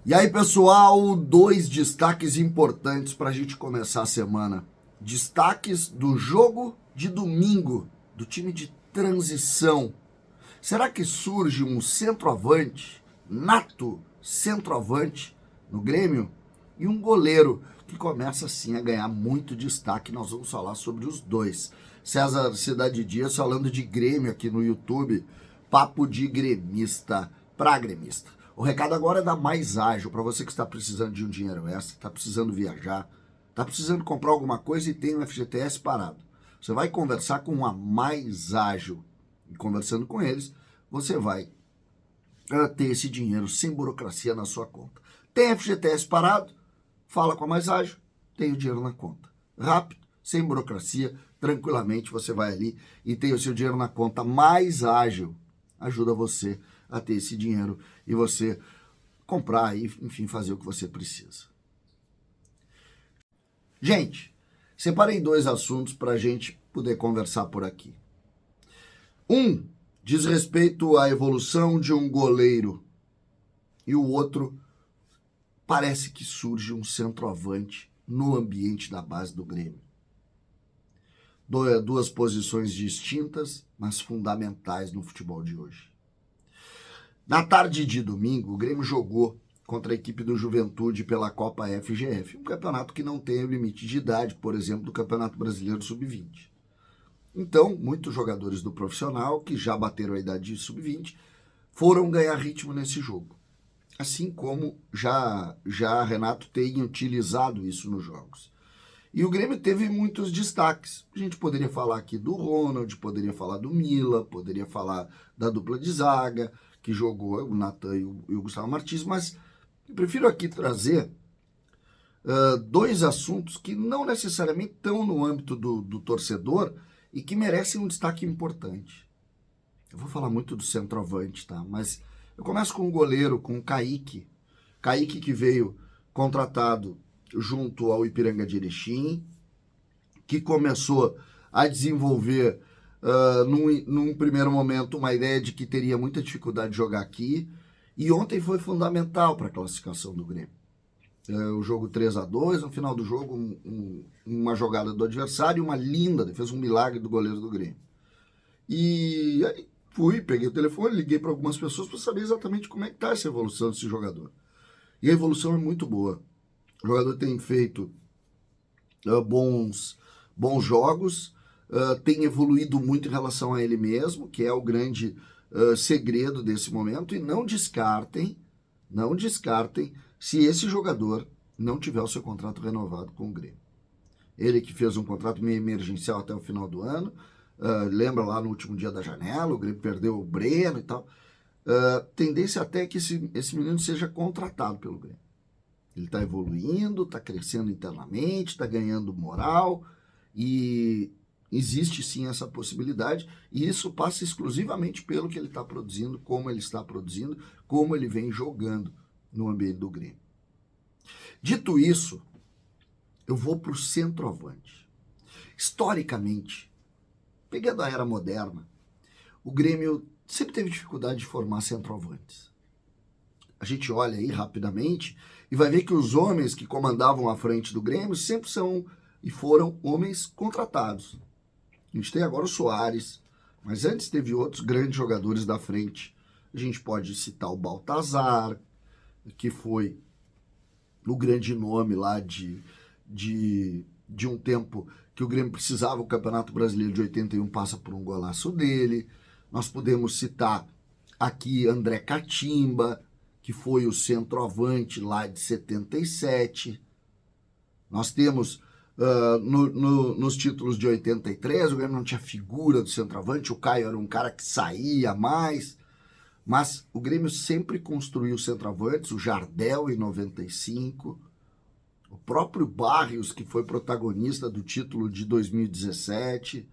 E aí, pessoal, dois destaques importantes para a gente começar a semana. Destaques do jogo de domingo, do time de transição. Será que surge um centroavante, nato centroavante, no Grêmio? E um goleiro que começa assim a ganhar muito destaque. Nós vamos falar sobre os dois. César Cidade Dias falando de Grêmio aqui no YouTube. Papo de gremista para gremista. O recado agora é da Mais Ágil, para você que está precisando de um dinheiro extra, está precisando viajar, está precisando comprar alguma coisa e tem um FGTS parado. Você vai conversar com a Mais Ágil. E conversando com eles, você vai ter esse dinheiro sem burocracia na sua conta. Tem FGTS parado? Fala com a Mais Ágil, tem o dinheiro na conta. Rápido, sem burocracia, tranquilamente você vai ali e tem o seu dinheiro na conta. Mais Ágil ajuda você a ter esse dinheiro e você comprar e, enfim, fazer o que você precisa. Gente, separei dois assuntos para a gente poder conversar por aqui. Um diz respeito à evolução de um goleiro e o outro parece que surge um centroavante no ambiente da base do Grêmio. Duas posições distintas, mas fundamentais no futebol de hoje. Na tarde de domingo, o Grêmio jogou contra a equipe do Juventude pela Copa FGF, um campeonato que não tem o limite de idade, por exemplo, do Campeonato Brasileiro Sub-20. Então, muitos jogadores do profissional, que já bateram a idade de Sub-20, foram ganhar ritmo nesse jogo. Assim como já Renato tem utilizado isso nos jogos. E o Grêmio teve muitos destaques. A gente poderia falar aqui do Ronald, poderia falar do Mila, poderia falar da dupla de zaga, que jogou o Natan e o Gustavo Martins, mas eu prefiro aqui trazer dois assuntos que não necessariamente estão no âmbito do torcedor e que merecem um destaque importante. Eu vou falar muito do centroavante, tá? Mas eu começo com o goleiro, com o Kaique. Kaique que veio contratado junto ao Ipiranga de Erechim, que começou a desenvolver num primeiro momento uma ideia de que teria muita dificuldade de jogar aqui, e ontem foi fundamental para a classificação do Grêmio. O jogo 3-2, no final do jogo uma jogada do adversário, uma linda defesa, um milagre do goleiro do Grêmio. E aí peguei o telefone, liguei para algumas pessoas para saber exatamente como é que está essa evolução desse jogador. E a evolução é muito boa. O jogador tem feito bons jogos, tem evoluído muito em relação a ele mesmo, que é o grande segredo desse momento, e não descartem se esse jogador não tiver o seu contrato renovado com o Grêmio. Ele que fez um contrato meio emergencial até o final do ano, lembra lá no último dia da janela, o Grêmio perdeu o Breno e tal, tendência até que esse menino seja contratado pelo Grêmio. Ele está evoluindo, está crescendo internamente, está ganhando moral e existe sim essa possibilidade, e isso passa exclusivamente pelo que ele está produzindo, como ele está produzindo, como ele vem jogando no ambiente do Grêmio. Dito isso, eu vou para o centroavante. Historicamente, pegando a era moderna, o Grêmio sempre teve dificuldade de formar centroavantes. A gente olha aí rapidamente e vai ver que os homens que comandavam a frente do Grêmio sempre são e foram homens contratados. A gente tem agora o Soares, mas antes teve outros grandes jogadores da frente. A gente pode citar o Baltazar, que foi o grande nome lá de um tempo que o Grêmio precisava. O Campeonato Brasileiro de 81 passa por um golaço dele. Nós podemos citar aqui André Catimba, que foi o centroavante lá de 77. Nós temos nos títulos de 83, o Grêmio não tinha figura do centroavante, o Caio era um cara que saía mais, mas o Grêmio sempre construiu centroavantes, o Jardel em 95, o próprio Barrios, que foi protagonista do título de 2017,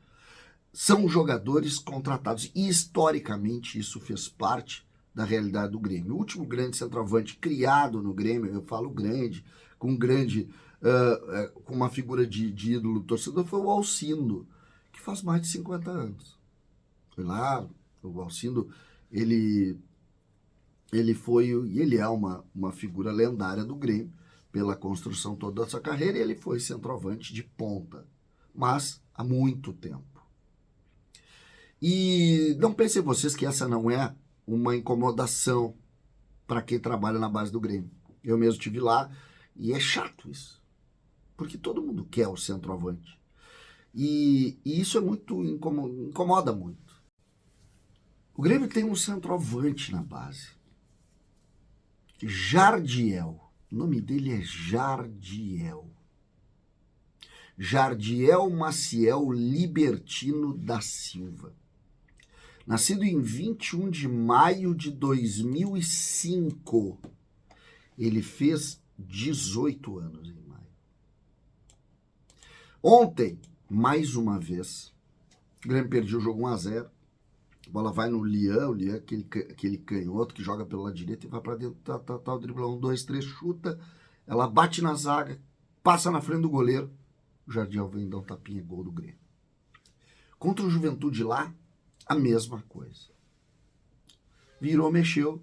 são jogadores contratados, e historicamente isso fez parte da realidade do Grêmio. O último grande centroavante criado no Grêmio, eu falo grande, com uma figura de ídolo torcedor, foi o Alcindo, que faz mais de 50 anos. Foi lá, o Alcindo, ele ele é uma figura lendária do Grêmio, pela construção toda da sua carreira, e ele foi centroavante de ponta, mas há muito tempo. E não pensem vocês que essa não é uma incomodação para quem trabalha na base do Grêmio. Eu mesmo estive lá e é chato isso, porque todo mundo quer o centroavante. E isso é muito incomoda muito. O Grêmio tem um centroavante na base, Jardiel. O nome dele é Jardiel. Jardiel Maciel Libertino da Silva. Nascido em 21 de maio de 2005. Ele fez 18 anos em maio. Ontem, mais uma vez, o Grêmio perdeu o jogo 1-0. A bola vai no Lian, o Lian, aquele canhoto que joga pelo lado direito e vai para dentro, o driblão, 1, 2, 3, chuta, ela bate na zaga, passa na frente do goleiro, o Jardiel vem dar um tapinha, gol do Grêmio. Contra o Juventude lá, a mesma coisa. Virou, mexeu,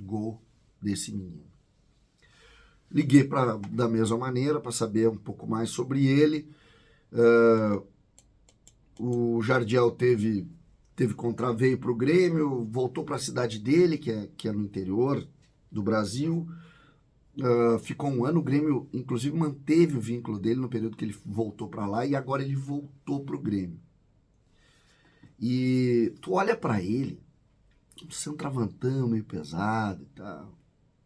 gol desse menino. Liguei da mesma maneira para saber um pouco mais sobre ele. O Jardiel veio para o Grêmio, voltou para a cidade dele, que é no interior do Brasil. Ficou um ano, o Grêmio inclusive manteve o vínculo dele no período que ele voltou para lá, e agora ele voltou para o Grêmio. E tu olha para ele, um centroavantão meio pesado e tal,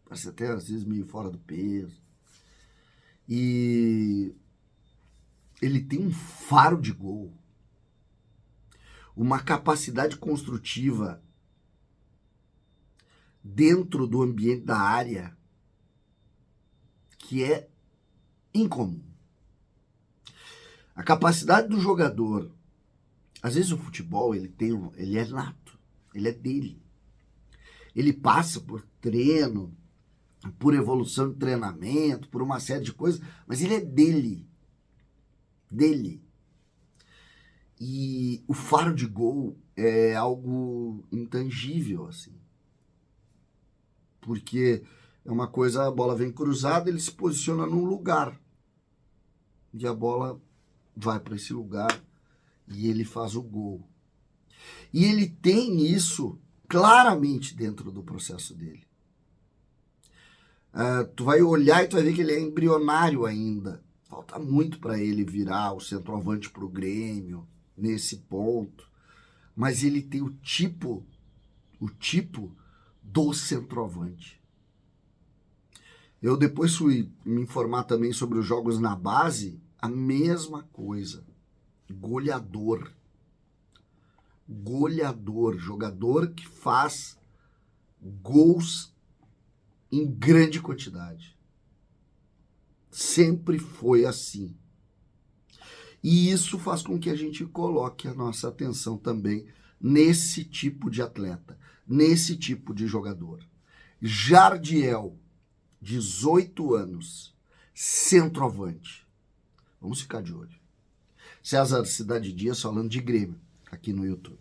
parece até às vezes meio fora do peso. E ele tem um faro de gol, uma capacidade construtiva dentro do ambiente da área que é incomum. A capacidade do jogador, às vezes o futebol ele é nato, ele é dele. Ele passa por treino, por evolução de treinamento, por uma série de coisas, mas ele é dele. Dele. E o faro de gol é algo intangível, assim. Porque é uma coisa, a bola vem cruzada, ele se posiciona num lugar. E a bola vai para esse lugar e ele faz o gol. E ele tem isso claramente dentro do processo dele. Tu vai olhar e tu vai ver que ele é embrionário ainda. Falta muito para ele virar o centroavante para o Grêmio, nesse ponto. Mas ele tem o tipo do centroavante. Eu depois fui me informar também sobre os jogos na base, a mesma coisa. Goleador, jogador que faz gols em grande quantidade. Sempre foi assim. E isso faz com que a gente coloque a nossa atenção também nesse tipo de atleta, nesse tipo de jogador. Jardiel, 18 anos, centroavante. Vamos ficar de olho. César Cidade Dias falando de Grêmio aqui no YouTube.